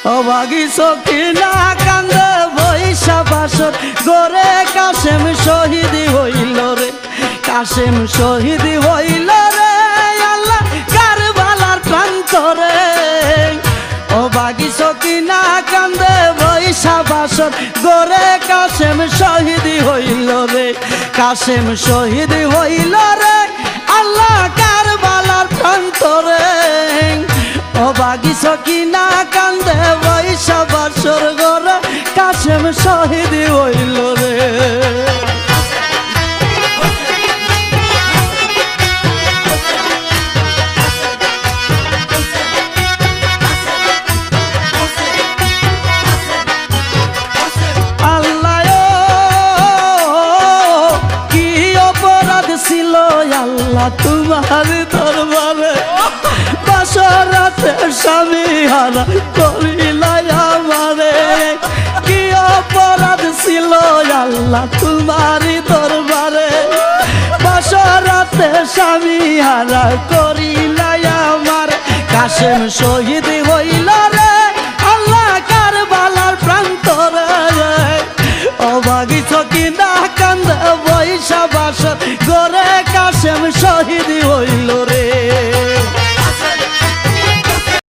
অভাগী সখিনা কান্দে বৈশা বাসর গোরে কাশেম শহীদ হইল রে, কাশেম শহীদ হইল রে আল্লাহ কারবালার প্রান্তরে। অভাগী সখিনা কান্দে বৈশা বাসর গোরে কাশেম শহীদ হইল রে, কাশেম শহীদ হইল রে আল্লাহ কারবালার প্রান্তরে। অভাগী সখিনা কান্দে বৈশা বাসর গোরে কাশেম শহীদ হইল রে। আল্লাহ তোমার দরবারে বাসরাতে স্বামী হারা করিলাই আমারে, কি অপরাধ ছিল আল্লাহ তোমার দরবারে বাসরাতে স্বামী হারা করিলাই আমার। কাশেম শহীদ হইল